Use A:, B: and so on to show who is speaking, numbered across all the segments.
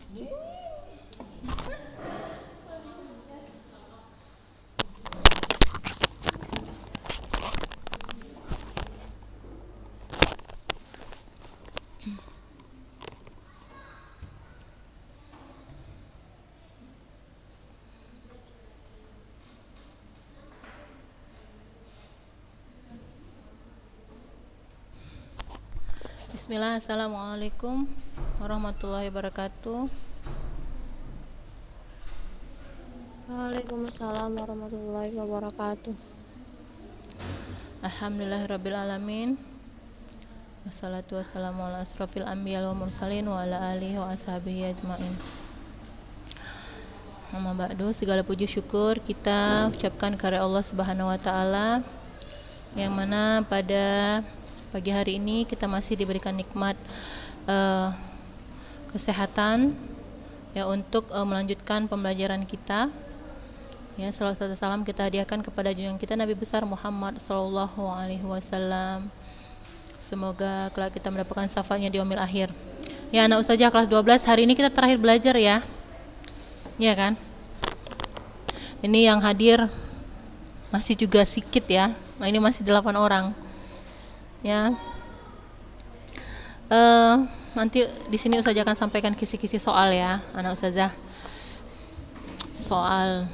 A: Bismillah, assalamualaikum warahmatullahi wabarakatuh.
B: Waalaikumsalam warahmatullahi wabarakatuh.
A: Alhamdulillahirabbil alamin. Wassalatu wassalamu ala asrofil anbiya wal mursalin wa ala alihi wa ashabihi ajmain. Amma ba'du, segala puji syukur kita ucapkan kepada Allah Subhanahu wa taala yang mana pada pagi hari ini kita masih diberikan nikmat kesehatan ya untuk melanjutkan pembelajaran kita. Ya, salawat serta salam kita hadiahkan kepada junjungan kita Nabi besar Muhammad sallallahu alaihi wasallam. Semoga kelak kita mendapatkan syafaatnya di yaumil akhir. Ya, anak ustazah kelas 12, hari ini kita terakhir belajar ya. Iya kan? Ini yang hadir masih juga sedikit ya. Nah, ini masih 8 orang. Ya. Nanti di sini ustazah akan sampaikan kisi-kisi soal ya, anak ustazah. Soal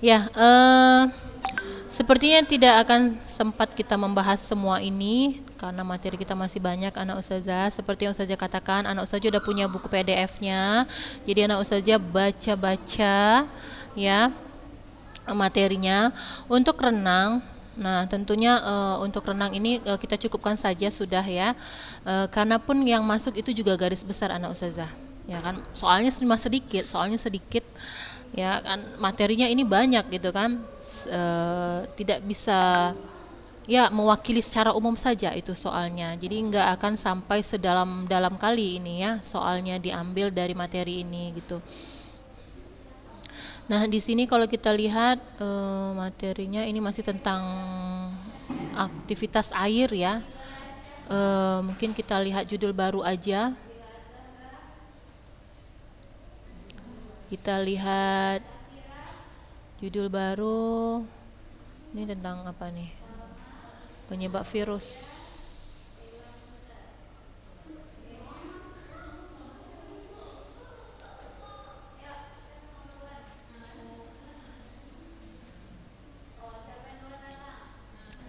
A: ya, sepertinya tidak akan sempat kita membahas semua ini karena materi kita masih banyak anak ustazah. Seperti yang ustazah katakan, anak ustazah udah punya buku PDF-nya. Jadi anak ustazah baca-baca ya materinya. Untuk renang, nah tentunya untuk renang ini kita cukupkan saja sudah ya. Karena pun yang masuk itu juga garis besar anak ustazah. Ya kan, soalnya cuma sedikit, ya kan, materinya ini banyak gitu kan. Tidak bisa ya mewakili secara umum saja itu soalnya, jadi nggak akan sampai sedalam kali ini ya soalnya diambil dari materi ini gitu. Nah di sini kalau kita lihat materinya ini masih tentang aktivitas air ya. Mungkin kita lihat judul baru aja. Kita lihat judul baru ini tentang apa nih? Penyebab virus.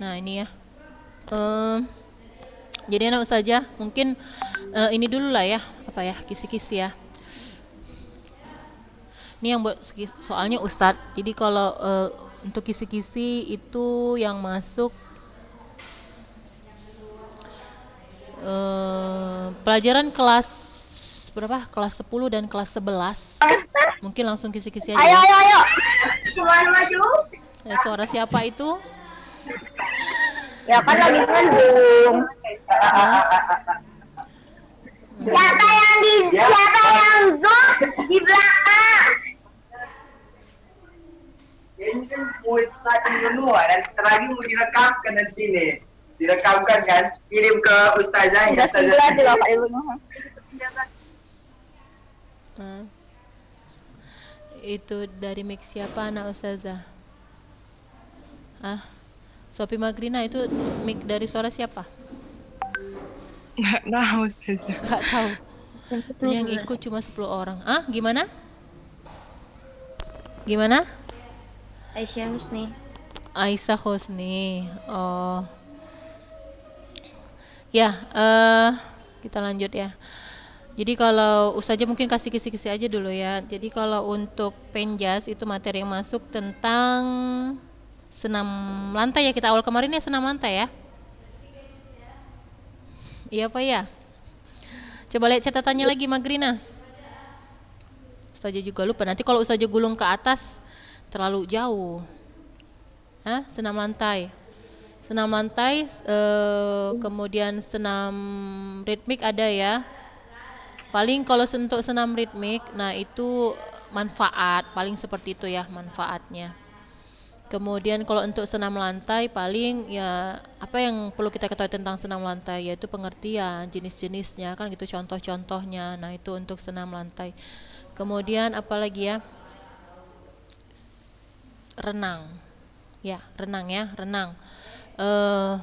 A: Nah ini ya. Jadi anak ustazah mungkin ini dulu lah ya, apa ya, kisi-kisi ya. Ini yang buat soalnya ustadz. Jadi kalau untuk kisi-kisi itu yang masuk pelajaran kelas berapa? Kelas 10 dan kelas 11. Mungkin langsung kisi-kisi aja.
B: Ayo. Semuanya maju.
A: Suara siapa itu?
B: Ya kan lagi ngedung. Siapa yang zoom di belakang?
C: Ini kan mau starting semua dan lagi mau direkamkan nanti nih. Direkamkan kan, kirim ke ustazah ya.
B: Sudah di Bapak Ibu.
A: Itu dari mic siapa anak ustazah? Sopi Magrina, itu mic dari suara siapa?
D: Nggak tahu ustazah.
A: Nggak tahu. Ini yang ikut cuma 10 orang. Gimana? Gimana? Aisyah Husni. Oh. Ya, kita lanjut ya. Jadi kalau ustazah mungkin kasih kisi-kisi aja dulu ya. Jadi kalau untuk penjas itu materi yang masuk tentang senam lantai ya, kita awal kemarin ya senam lantai ya. Iya Pak ya. Coba lihat catatannya lagi Magrina. Ustazah juga lupa. Nanti kalau ustazah gulung ke atas terlalu jauh. Senam lantai. Senam lantai, kemudian senam ritmik ada ya. Paling kalau untuk senam ritmik, nah itu manfaat, paling seperti itu ya manfaatnya. Kemudian kalau untuk senam lantai paling ya apa yang perlu kita ketahui tentang senam lantai yaitu pengertian, jenis-jenisnya kan gitu contoh-contohnya. Nah, itu untuk senam lantai. Kemudian apalagi ya? Renang. Ya, renang ya, renang. Eh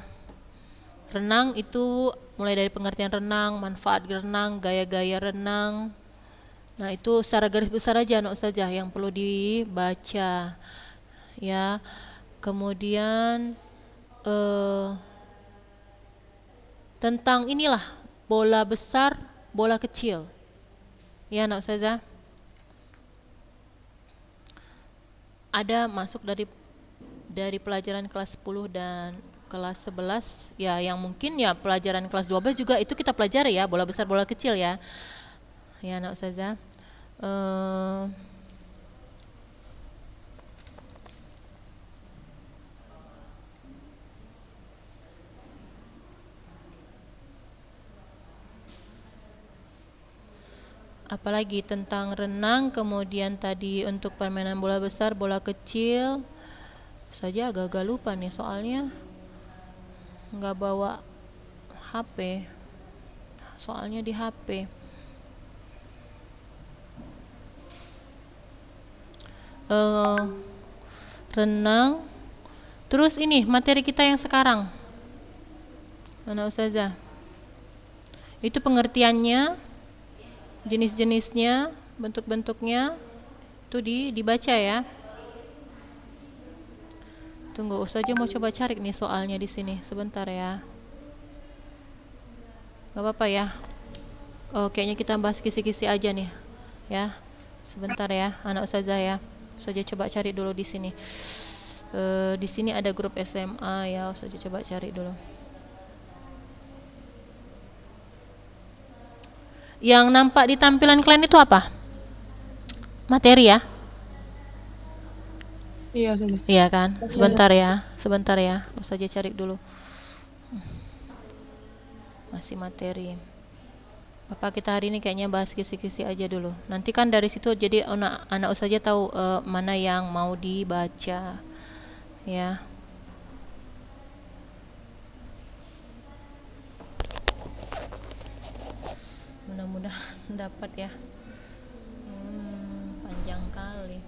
A: renang itu mulai dari pengertian renang, manfaat renang, gaya-gaya renang. Nah, itu secara garis besar aja anak saja yang perlu dibaca. Ya, kemudian tentang inilah bola besar, bola kecil. Ya, anak ustazah. Ada masuk dari pelajaran kelas 10 dan kelas 11 ya, yang mungkin ya pelajaran kelas 12 juga itu kita pelajari ya, bola besar, bola kecil ya. Ya, anak ustazah. Apalagi tentang renang, kemudian tadi untuk permainan bola besar, bola kecil. Saja agak-agak lupa nih soalnya nggak bawa HP. Soalnya di HP. Renang. Terus ini materi kita yang sekarang. Mana ustazah? Itu pengertiannya, jenis-jenisnya, bentuk-bentuknya itu dibaca ya. Tunggu, ustazah mau coba cari nih soalnya di sini. Sebentar ya. Gak apa-apa ya. Oh, kayaknya kita bahas kisi-kisi aja nih. Ya. Sebentar ya, anak ustazah ya. Ustazah coba cari dulu di sini. Di sini ada grup SMA ya, ustazah coba cari dulu. Yang nampak di tampilan kalian itu apa? Materi ya?
D: Iya saja.
A: Iya kan? Sebentar ya. Ustazah cari dulu. Masih materi. Bapak kita hari ini kayaknya bahas kisi-kisi aja dulu. Nanti kan dari situ jadi anak ustazah tahu mana yang mau dibaca. Ya. Mudah-mudahan dapat ya. Panjang kali.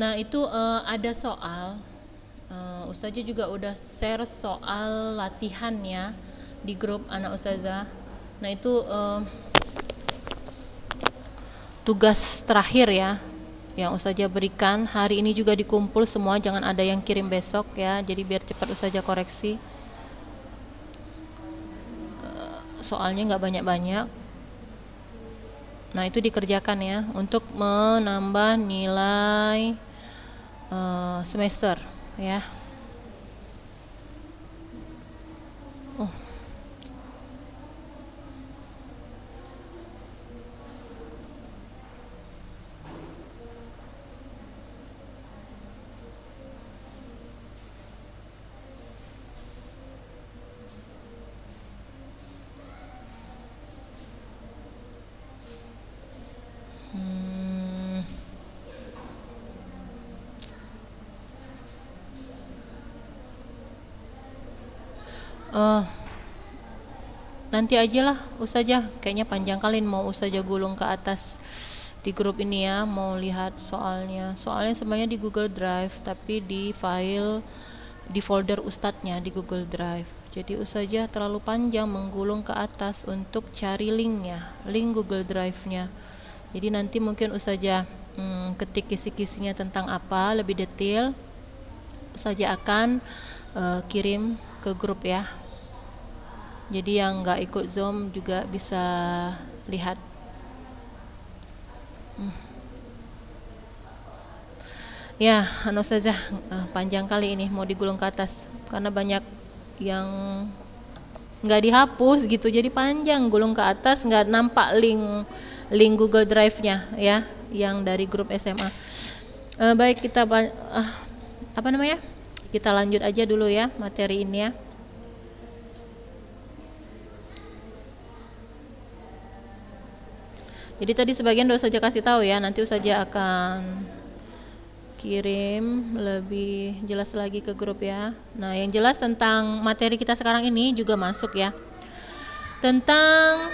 A: Nah, itu ada soal. Ustazah juga udah share soal latihan ya di grup anak ustazah. Nah, itu tugas terakhir ya yang ustazah berikan. Hari ini juga dikumpul semua, jangan ada yang kirim besok ya. Jadi biar cepat ustazah koreksi. Soalnya nggak banyak-banyak. Nah, itu dikerjakan ya untuk menambah nilai semester ya. Nanti aja lah ustazah, kayaknya panjang kali mau ustazah gulung ke atas di grup ini ya, mau lihat soalnya sebenarnya di Google Drive tapi di file di folder ustadznya di Google Drive. Jadi ustazah terlalu panjang menggulung ke atas untuk cari linknya, link Google Drive-nya. Jadi nanti mungkin ustazah ketik kisi-kisinya tentang apa lebih detail, ustazah akan kirim ke grup ya. Jadi yang nggak ikut Zoom juga bisa lihat. Ya, ustazah panjang kali ini mau digulung ke atas karena banyak yang nggak dihapus gitu, jadi panjang gulung ke atas nggak nampak link link Google Drive-nya ya, yang dari grup SMA. Baik, kita apa namanya? Kita lanjut aja dulu ya materi ini ya. Jadi tadi sebagian udah saja kasih tahu ya, nanti saja akan kirim lebih jelas lagi ke grup ya. Nah, yang jelas tentang materi kita sekarang ini juga masuk ya. Tentang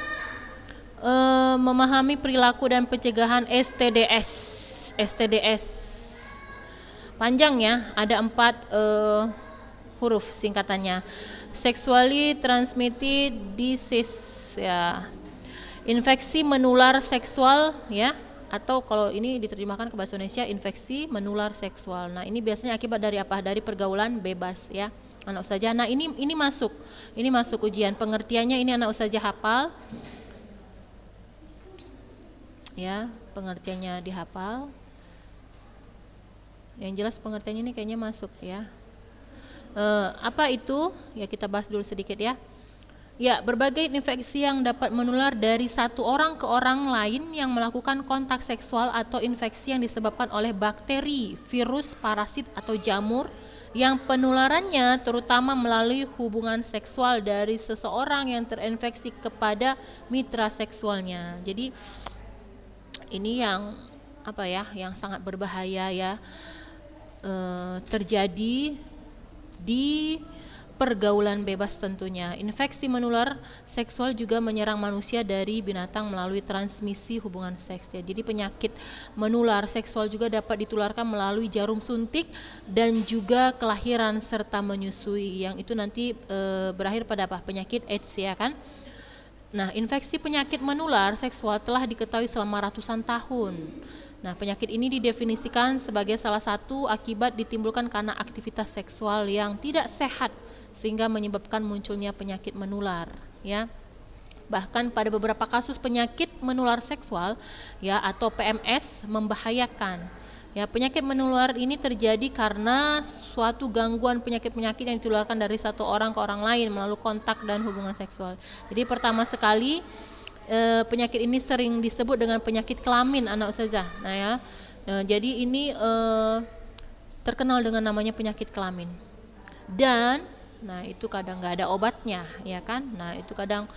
A: memahami perilaku dan pencegahan STDS. STDS panjang ya, ada 4 huruf singkatannya. Sexually transmitted disease ya. Infeksi menular seksual ya, atau kalau ini diterjemahkan ke bahasa Indonesia infeksi menular seksual. Nah, ini biasanya akibat dari apa? Dari pergaulan bebas ya. Anak ustazah. Nah, ini masuk. Ini masuk ujian. Pengertiannya ini anak ustazah hafal. Ya, pengertiannya dihafal. Yang jelas pengertiannya ini kayaknya masuk ya. Apa itu? Ya, kita bahas dulu sedikit ya. Ya, berbagai infeksi yang dapat menular dari satu orang ke orang lain yang melakukan kontak seksual atau infeksi yang disebabkan oleh bakteri, virus, parasit atau jamur yang penularannya terutama melalui hubungan seksual dari seseorang yang terinfeksi kepada mitra seksualnya. Jadi ini yang apa ya, yang sangat berbahaya ya, terjadi di pergaulan bebas tentunya. Infeksi menular seksual juga menyerang manusia dari binatang melalui transmisi hubungan seks ya. Jadi penyakit menular seksual juga dapat ditularkan melalui jarum suntik dan juga kelahiran serta menyusui, yang itu nanti berakhir pada apa? Penyakit AIDS ya kan. Nah, infeksi penyakit menular seksual telah diketahui selama ratusan tahun. Nah, penyakit ini didefinisikan sebagai salah satu akibat ditimbulkan karena aktivitas seksual yang tidak sehat sehingga menyebabkan munculnya penyakit menular ya. Bahkan pada beberapa kasus penyakit menular seksual ya atau PMS membahayakan. Ya, penyakit menular ini terjadi karena suatu gangguan penyakit-penyakit yang ditularkan dari satu orang ke orang lain melalui kontak dan hubungan seksual. Jadi pertama sekali penyakit ini sering disebut dengan penyakit kelamin anak ustazah. Nah ya, jadi ini terkenal dengan namanya penyakit kelamin. Dan nah itu kadang nggak ada obatnya ya kan. Nah itu kadang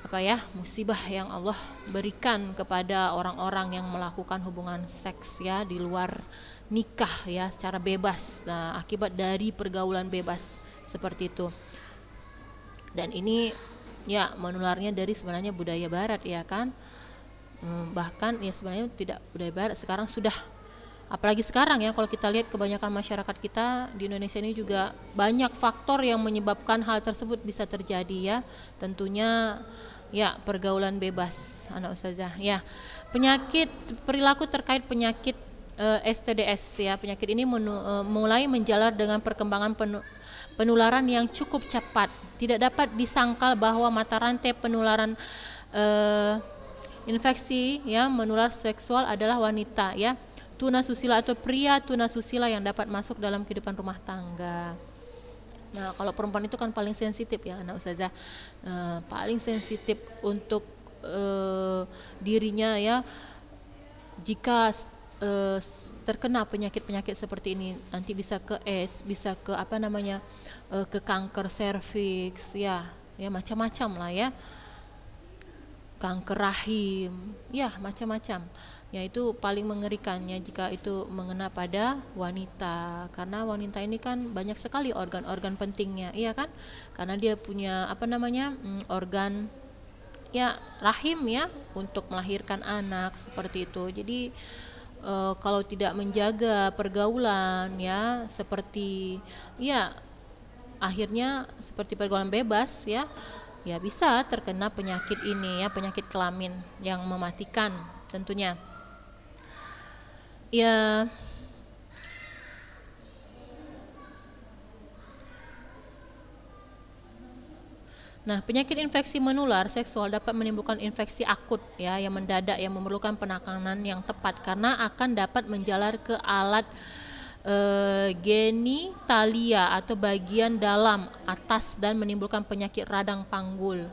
A: apa ya, musibah yang Allah berikan kepada orang-orang yang melakukan hubungan seks ya di luar nikah ya secara bebas. Nah, akibat dari pergaulan bebas seperti itu. Dan ini ya menularnya dari sebenarnya budaya barat ya kan. Bahkan ya sebenarnya tidak budaya barat, sekarang sudah, apalagi sekarang ya, kalau kita lihat kebanyakan masyarakat kita di Indonesia ini juga banyak faktor yang menyebabkan hal tersebut bisa terjadi ya. Tentunya ya pergaulan bebas anak ustazah ya. Penyakit perilaku terkait penyakit STDS ya. Penyakit ini mulai menjalar dengan perkembangan penularan yang cukup cepat. Tidak dapat disangkal bahwa mata rantai penularan infeksi ya menular seksual adalah wanita ya, tunasusila atau pria tunasusila yang dapat masuk dalam kehidupan rumah tangga. Nah, kalau perempuan itu kan paling sensitif ya anak ustazah, paling sensitif untuk dirinya ya. Jika terkena penyakit-penyakit seperti ini, nanti bisa ke AIDS, bisa ke apa namanya, ke kanker serviks ya, ya macam-macam lah ya, kanker rahim, ya macam-macam. Ya itu paling mengerikannya jika itu mengena pada wanita, karena wanita ini kan banyak sekali organ-organ pentingnya, iya kan? Karena dia punya apa namanya, organ ya rahim ya untuk melahirkan anak seperti itu. Jadi kalau tidak menjaga pergaulan ya seperti ya akhirnya seperti pergaulan bebas ya, ya bisa terkena penyakit ini ya, penyakit kelamin yang mematikan tentunya. Ya, nah penyakit infeksi menular seksual dapat menimbulkan infeksi akut ya yang mendadak yang memerlukan penanganan yang tepat karena akan dapat menjalar ke alat genitalia atau bagian dalam atas dan menimbulkan penyakit radang panggul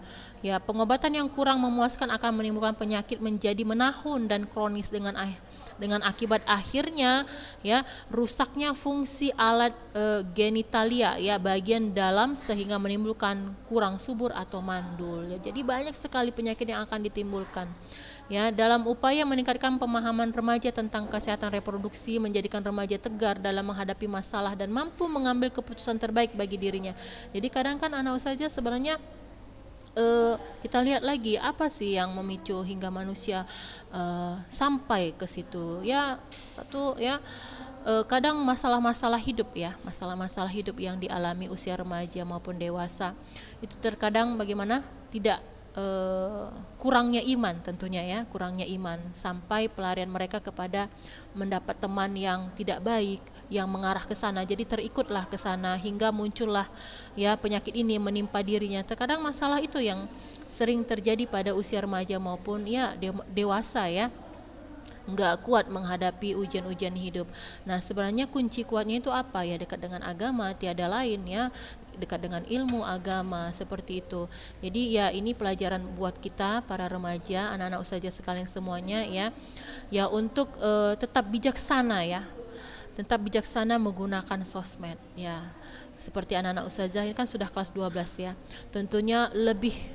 A: Ya, pengobatan yang kurang memuaskan akan menimbulkan penyakit menjadi menahun dan kronis dengan akibat akhirnya ya rusaknya fungsi alat genitalia ya bagian dalam sehingga menimbulkan kurang subur atau mandul. Ya, jadi banyak sekali penyakit yang akan ditimbulkan. Ya, dalam upaya meningkatkan pemahaman remaja tentang kesehatan reproduksi, menjadikan remaja tegar dalam menghadapi masalah dan mampu mengambil keputusan terbaik bagi dirinya. Jadi kadang kan anak usaha sebenarnya kita lihat lagi apa sih yang memicu hingga manusia sampai ke situ ya. Satu ya, kadang masalah-masalah hidup ya, masalah-masalah hidup yang dialami usia remaja maupun dewasa itu terkadang bagaimana tidak kurangnya iman tentunya ya, kurangnya iman sampai pelarian mereka kepada mendapat teman yang tidak baik yang mengarah ke sana, jadi terikutlah ke sana hingga muncullah ya penyakit ini menimpa dirinya. Terkadang masalah itu yang sering terjadi pada usia remaja maupun ya dewasa ya, nggak kuat menghadapi ujian-ujian hidup. Nah sebenarnya kunci kuatnya itu apa ya? Dekat dengan agama, tiada lain ya, dekat dengan ilmu agama seperti itu. Jadi ya ini pelajaran buat kita para remaja, anak-anak usaha sekalian semuanya ya, ya untuk tetap bijaksana ya, tetap bijaksana menggunakan sosmed ya. Seperti anak-anak ustazah ini kan sudah kelas 12 ya, tentunya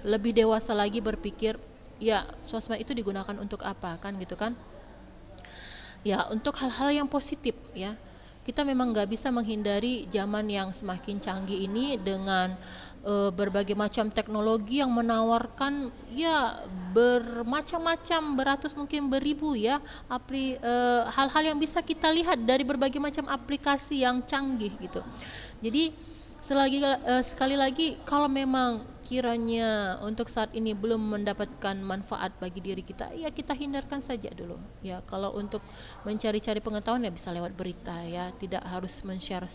A: lebih dewasa lagi berpikir ya sosmed itu digunakan untuk apa kan gitu kan. Ya untuk hal-hal yang positif ya, kita memang nggak bisa menghindari zaman yang semakin canggih ini dengan berbagai macam teknologi yang menawarkan ya bermacam-macam, beratus mungkin beribu ya hal-hal yang bisa kita lihat dari berbagai macam aplikasi yang canggih gitu. Jadi sekali lagi kalau memang kiranya untuk saat ini belum mendapatkan manfaat bagi diri kita, ya kita hindarkan saja dulu. Ya kalau untuk mencari-cari pengetahuan ya bisa lewat berita ya, tidak harus men-share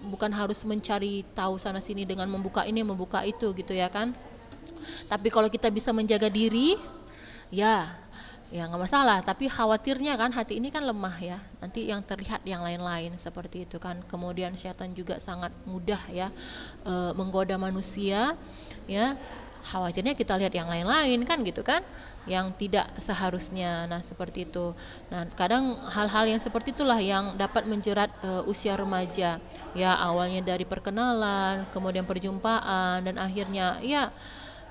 A: bukan harus mencari tahu sana sini dengan membuka ini membuka itu gitu ya kan. Tapi kalau kita bisa menjaga diri ya nggak masalah, tapi khawatirnya kan hati ini kan lemah ya, nanti yang terlihat yang lain-lain seperti itu kan. Kemudian setan juga sangat mudah ya menggoda manusia ya, khawatirnya kita lihat yang lain-lain kan gitu kan, yang tidak seharusnya. Nah seperti itu. Nah kadang hal-hal yang seperti itulah yang dapat menjerat usia remaja ya, awalnya dari perkenalan, kemudian perjumpaan, dan akhirnya ya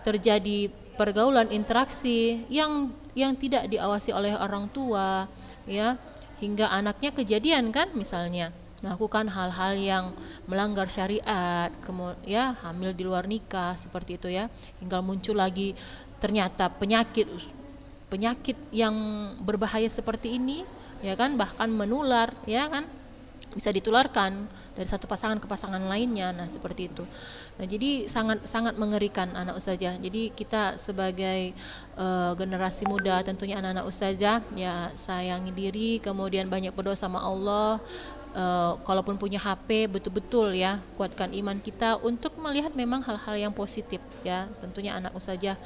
A: terjadi pergaulan interaksi yang tidak diawasi oleh orang tua ya, hingga anaknya kejadian kan misalnya melakukan hal-hal yang melanggar syariat, kemudian hamil di luar nikah seperti itu ya, hingga muncul lagi ternyata penyakit yang berbahaya seperti ini ya kan, bahkan menular ya kan, bisa ditularkan dari satu pasangan ke pasangan lainnya. Nah seperti itu. Nah jadi sangat mengerikan anak ustazah. Jadi kita sebagai generasi muda, tentunya anak-anak ustazah ya, sayangi diri, kemudian banyak berdoa sama Allah. Kalaupun punya HP, betul-betul ya kuatkan iman kita untuk melihat memang hal-hal yang positif ya. Tentunya anak ustazah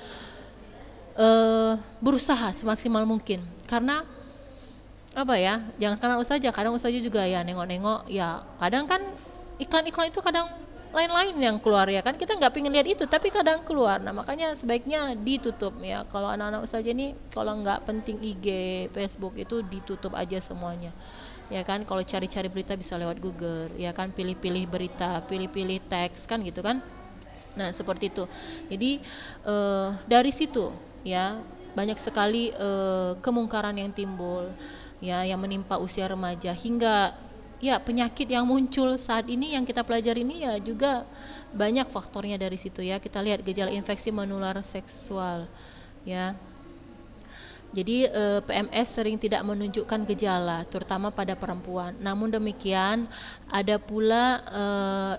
A: berusaha semaksimal mungkin, karena apa ya, jangan karena usaha aja, kadang usaha juga ya nengok-nengok ya, kadang kan iklan-iklan itu kadang lain-lain yang keluar ya kan, kita nggak pengen lihat itu tapi kadang keluar. Nah makanya sebaiknya ditutup ya, kalau anak-anak usaha ini kalau nggak penting IG, Facebook itu ditutup aja semuanya ya kan. Kalau cari-cari berita bisa lewat Google ya kan, pilih-pilih berita, pilih-pilih teks kan gitu kan. Nah seperti itu. Jadi dari situ ya banyak sekali kemungkaran yang timbul ya, yang menimpa usia remaja, hingga ya penyakit yang muncul saat ini yang kita pelajari ini ya juga banyak faktornya dari situ ya. Kita lihat gejala infeksi menular seksual ya. Jadi PMS sering tidak menunjukkan gejala, terutama pada perempuan. Namun demikian, ada pula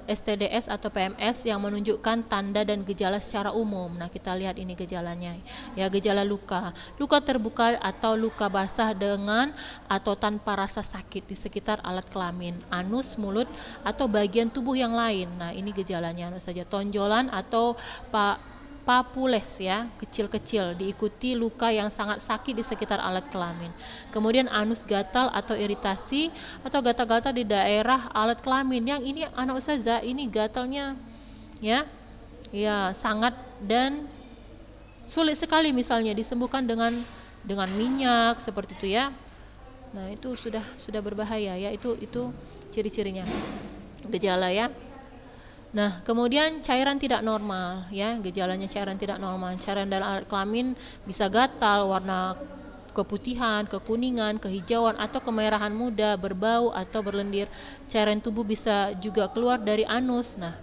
A: STDs atau PMS yang menunjukkan tanda dan gejala secara umum. Nah, kita lihat ini gejalanya. Ya, gejala luka terbuka atau luka basah dengan atau tanpa rasa sakit di sekitar alat kelamin, anus, mulut, atau bagian tubuh yang lain. Nah, ini gejalanya saja. Tonjolan atau papules ya, kecil-kecil, diikuti luka yang sangat sakit di sekitar alat kelamin. Kemudian anus gatal atau iritasi atau gatal-gatal di daerah alat kelamin. Yang ini anak ustazah ini gatalnya ya ya sangat dan sulit sekali misalnya disembuhkan dengan minyak seperti itu ya. Nah, itu sudah berbahaya ya. Itu ciri-cirinya. Gejala ya. Nah, kemudian cairan tidak normal ya. Gejalanya cairan tidak normal. Cairan dalam alat kelamin bisa gatal, warna keputihan, kekuningan, kehijauan atau kemerahan muda, berbau atau berlendir. Cairan tubuh bisa juga keluar dari anus. Nah,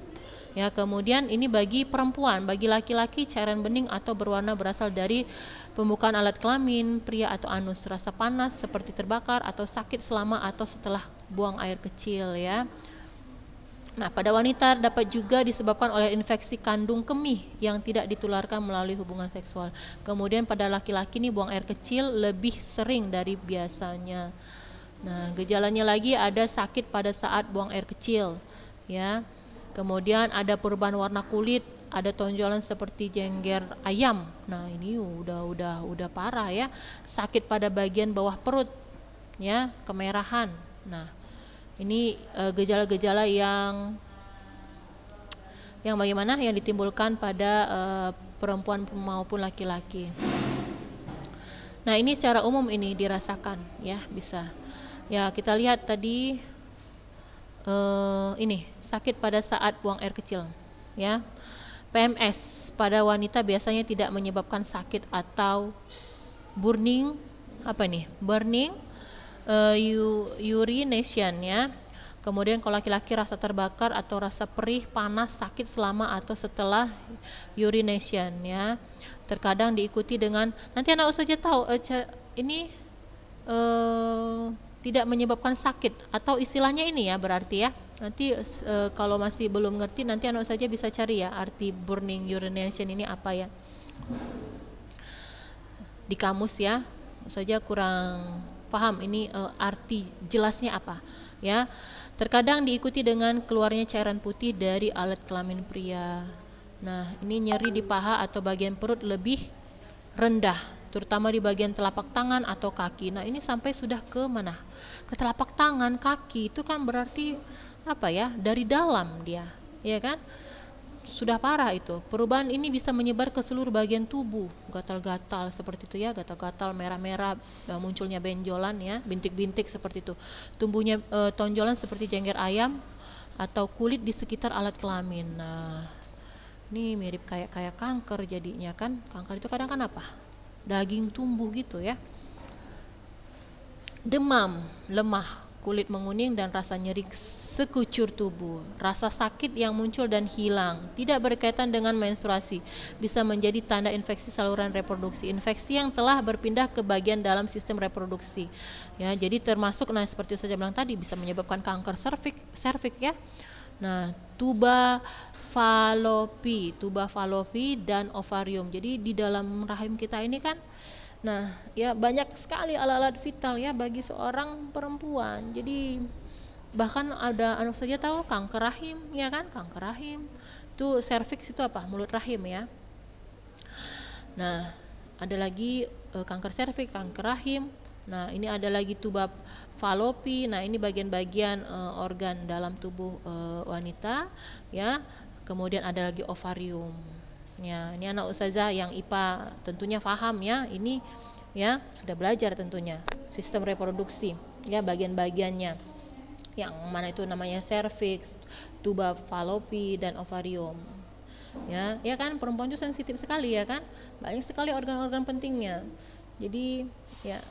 A: ya, kemudian ini bagi perempuan, bagi laki-laki cairan bening atau berwarna berasal dari pembukaan alat kelamin pria atau anus, rasa panas seperti terbakar atau sakit selama atau setelah buang air kecil ya. Nah, pada wanita dapat juga disebabkan oleh infeksi kandung kemih yang tidak ditularkan melalui hubungan seksual. Kemudian pada laki-laki ini buang air kecil lebih sering dari biasanya. Nah, gejalanya lagi ada sakit pada saat buang air kecil ya. Kemudian ada perubahan warna kulit, ada tonjolan seperti jengger ayam. Nah, ini udah parah ya. Sakit pada bagian bawah perut ya, kemerahan. Nah, ini gejala-gejala yang bagaimana yang ditimbulkan pada perempuan maupun laki-laki. Nah, ini secara umum ini dirasakan ya, bisa. Ya, kita lihat tadi ini sakit pada saat buang air kecil ya. PMS pada wanita biasanya tidak menyebabkan sakit atau burning urination ya. Kemudian kalau laki-laki rasa terbakar atau rasa perih, panas, sakit selama atau setelah urination ya. Terkadang diikuti dengan, nanti anak saja tahu ini tidak menyebabkan sakit atau istilahnya ini ya, berarti ya. Nanti kalau masih belum ngerti, nanti anak saja bisa cari ya arti burning urination ini apa ya di kamus ya. Saja kurang paham ini arti jelasnya apa ya. Terkadang diikuti dengan keluarnya cairan putih dari alat kelamin pria. Nah, ini nyeri di paha atau bagian perut lebih rendah, terutama di bagian telapak tangan atau kaki. Nah, ini sampai sudah ke mana? Ke telapak tangan, kaki. Itu kan berarti apa ya? Dari dalam dia, ya kan? Sudah parah itu. Perubahan ini bisa menyebar ke seluruh bagian tubuh. Gatal-gatal seperti itu ya, gatal-gatal merah-merah, munculnya benjolan ya, bintik-bintik seperti itu. Tumbuhnya tonjolan seperti jengger ayam atau kulit di sekitar alat kelamin. Nah, ini mirip kayak kanker jadinya kan. Kanker itu kadang kan apa? Daging tumbuh gitu ya. Demam, lemah, kulit menguning dan rasa nyeri sekucur tubuh. Rasa sakit yang muncul dan hilang, tidak berkaitan dengan menstruasi, bisa menjadi tanda infeksi saluran reproduksi. Infeksi yang telah berpindah ke bagian dalam sistem reproduksi. Ya, jadi termasuk seperti saya bilang tadi bisa menyebabkan kanker serviks ya. Nah, tuba falopi dan ovarium. Jadi di dalam rahim kita ini kan, nah ya banyak sekali alat-alat vital ya bagi seorang perempuan. Jadi bahkan ada anak saja tahu kanker rahim ya kan, kanker rahim itu serviks itu apa, mulut rahim ya. Nah, ada lagi kanker serviks, kanker rahim. Nah, ini ada lagi tuba falopi. Nah, ini bagian-bagian organ dalam tubuh wanita ya. Kemudian ada lagi ovarium. Ya, ini anak ustazah yang IPA tentunya paham ya. Ini ya sudah belajar tentunya sistem reproduksi ya, bagian-bagiannya. Yang mana itu namanya serviks, tuba falopi dan ovarium. Ya kan, perempuan itu sensitif sekali ya kan. Banyak sekali organ-organ pentingnya. Jadi ya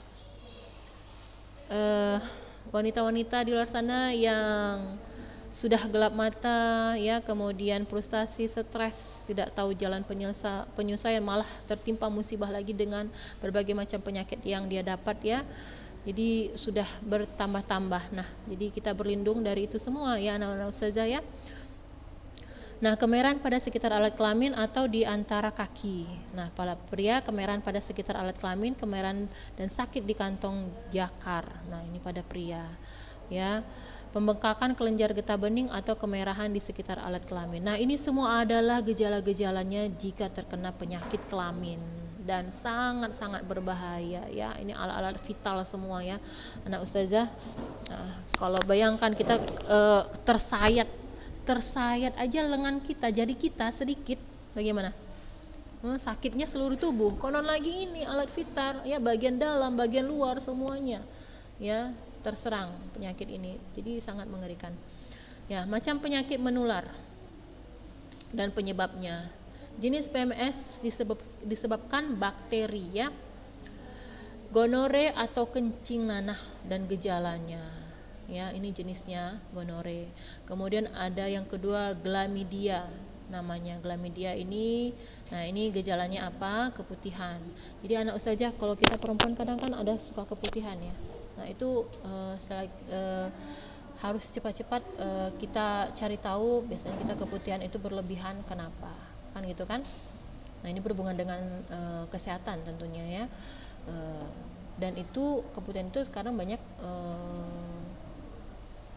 A: wanita-wanita di luar sana yang sudah gelap mata ya, kemudian frustasi, stres, tidak tahu jalan penyelesaian, malah tertimpa musibah lagi dengan berbagai macam penyakit yang dia dapat ya. Jadi sudah bertambah-tambah. Nah, jadi kita berlindung dari itu semua ya anak-anak ustazah ya. Nah, kemerahan pada sekitar alat kelamin atau di antara kaki. Nah, pada pria kemerahan pada sekitar alat kelamin, kemerahan dan sakit di kantong jakar. Nah, ini pada pria ya. Pembengkakan kelenjar getah bening atau kemerahan di sekitar alat kelamin. Nah, ini semua adalah gejala-gejalanya jika terkena penyakit kelamin dan sangat-sangat berbahaya ya. Ini alat-alat vital semua ya anak ustazah. Nah, kalau bayangkan kita tersayat aja lengan kita, jari kita sedikit Bagaimana? Sakitnya seluruh tubuh. Konon lagi ini alat vital ya, bagian dalam, bagian luar semuanya ya terserang penyakit ini. Jadi sangat mengerikan. Ya, macam penyakit menular dan penyebabnya. Jenis PMS disebabkan bakteri ya. Gonore atau kencing nanah dan gejalanya. Ya, ini jenisnya gonore. Kemudian ada yang kedua glamidia. Namanya glamidia ini, nah ini gejalanya apa? Keputihan. Jadi anak ustazah, kalau kita perempuan kadang kan ada suka keputihan ya. Nah itu harus cepat-cepat kita cari tahu. Biasanya kita keputihan itu berlebihan, kenapa? Kan gitu kan? Nah ini berhubungan dengan kesehatan tentunya ya. Dan itu keputihan itu sekarang banyak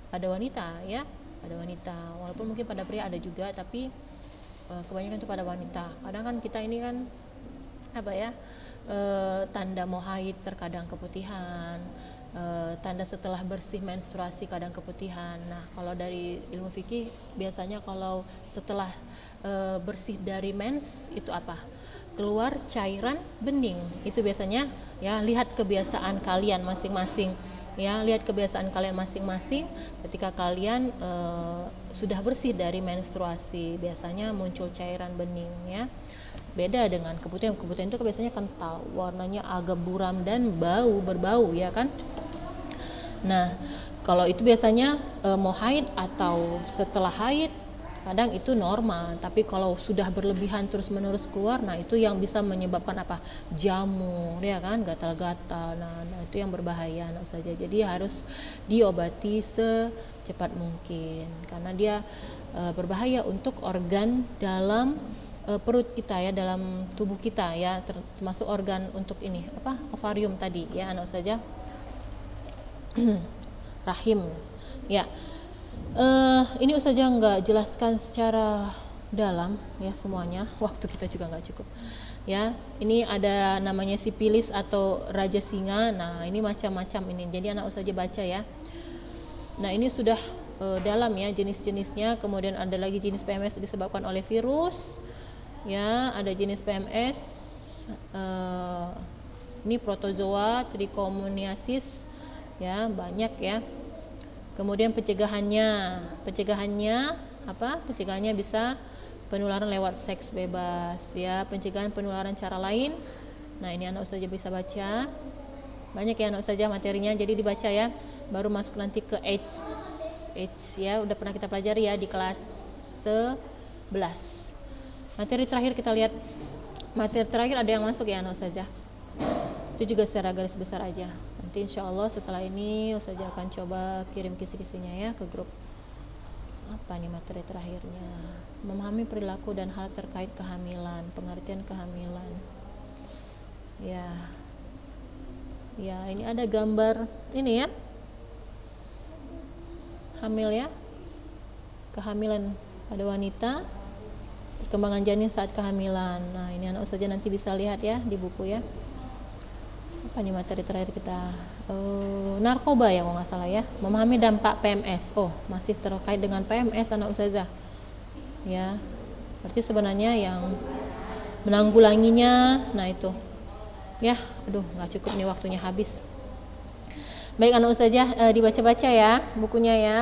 A: pada wanita ya, pada wanita. Walaupun mungkin pada pria ada juga, tapi kebanyakan itu pada wanita. Kadang kan kita ini kan apa ya, tanda mau haid terkadang keputihan, tanda setelah bersih menstruasi kadang keputihan. Nah kalau dari ilmu fikih biasanya kalau setelah bersih dari mens itu apa? Keluar cairan bening. Itu biasanya ya, lihat kebiasaan kalian masing-masing. Ya, lihat kebiasaan kalian masing-masing. Ketika kalian sudah bersih dari menstruasi, biasanya muncul cairan bening ya. Beda dengan keputihan. Keputihan itu biasanya kental, warnanya agak buram dan berbau ya kan. Nah, kalau itu biasanya mau haid atau setelah haid kadang itu normal, tapi kalau sudah berlebihan terus-menerus keluar, nah itu yang bisa menyebabkan apa? Jamur, ya kan, gatal-gatal. Nah itu yang berbahaya, nah saja. Jadi harus diobati secepat mungkin, karena dia berbahaya untuk organ dalam perut kita ya, dalam tubuh kita ya, termasuk organ untuk ini apa? Ovarium tadi ya, anak saja. Rahim, ya. Ini Ustazah nggak jelaskan secara dalam ya semuanya, waktu kita juga nggak cukup ya. Ini ada namanya sipilis atau raja singa. Nah ini macam-macam ini, jadi anak Ustazah baca ya. Nah ini sudah dalam ya jenis-jenisnya. Kemudian ada lagi jenis PMS disebabkan oleh virus ya, ada jenis PMS ini protozoa, trichomoniasis ya, banyak ya. Kemudian pencegahannya apa? Pencegahannya bisa penularan lewat seks bebas ya, pencegahan penularan cara lain. Nah ini anak ustazah bisa baca, banyak ya anak ustazah materinya, jadi dibaca ya. Baru masuk nanti ke AIDS ya, udah pernah kita pelajari ya di kelas 11. Materi terakhir kita lihat, materi terakhir ada yang masuk ya anak ustazah, itu juga secara garis besar aja. Nanti insya Allah setelah ini Ustazah akan coba kirim kisi-kisinya ya ke grup. Apa nih materi terakhirnya? Memahami perilaku dan hal terkait kehamilan, pengertian kehamilan. Ya, ini ada gambar ini ya, hamil ya, kehamilan pada wanita, perkembangan janin saat kehamilan. Nah ini anak Ustazah nanti bisa lihat ya di buku ya. Apa nih materi terakhir kita? Narkoba ya kalau nggak salah ya, memahami dampak PMS. Oh masih terkait dengan PMS anak ustazah ya, berarti sebenarnya yang menanggulanginya. Nah itu ya, aduh nggak cukup nih, waktunya habis. Baik anak ustazah, dibaca-baca ya bukunya ya.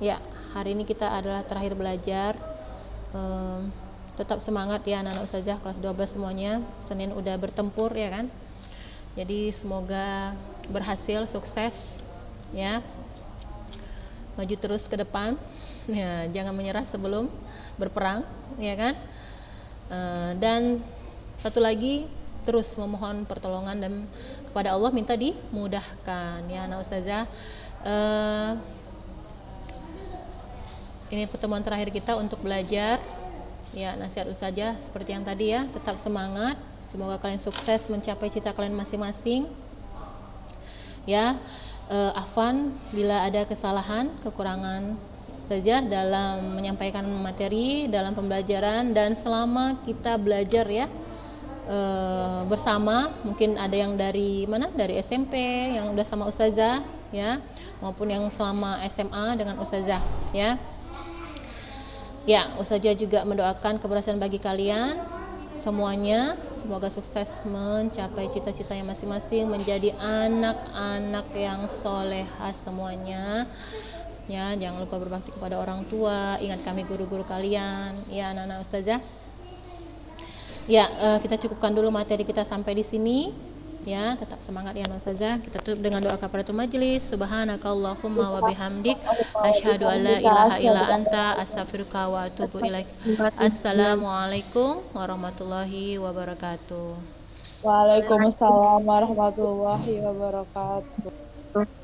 A: Ya hari ini kita adalah terakhir belajar. Tetap semangat ya anak-anak ustazah kelas 12 semuanya. Senin udah bertempur ya kan. Jadi semoga berhasil, sukses ya. Maju terus ke depan. Ya, jangan menyerah sebelum berperang ya kan. Dan satu lagi, terus memohon pertolongan dan kepada Allah, minta dimudahkan ya anak ustazah. Ini pertemuan terakhir kita untuk belajar. Ya, nasihat ustazah seperti yang tadi ya, tetap semangat. Semoga kalian sukses mencapai cita kalian masing-masing. Ya, afwan bila ada kesalahan, kekurangan saja dalam menyampaikan materi, dalam pembelajaran, dan selama kita belajar ya bersama. Mungkin ada yang dari mana? Dari SMP yang udah sama ustazah ya, maupun yang selama SMA dengan ustazah ya. Ya, Ustazah juga mendoakan keberhasilan bagi kalian semuanya. Semoga sukses mencapai cita-citanya masing-masing, menjadi anak-anak yang solehah semuanya. Ya, jangan lupa berbakti kepada orang tua. Ingat kami guru-guru kalian. Ya, anak-anak Ustazah. Ya, kita cukupkan dulu materi kita sampai di sini. Ya, tetap semangat ya Ustazah. Kita tutup dengan doa kafaratul majelis. Subhanakallahumma wa bihamdik asyhadu an la ilaha illa anta astaghfiruka wa atubu ilaik. Assalamualaikum warahmatullahi wabarakatuh.
E: Waalaikumsalam warahmatullahi wabarakatuh.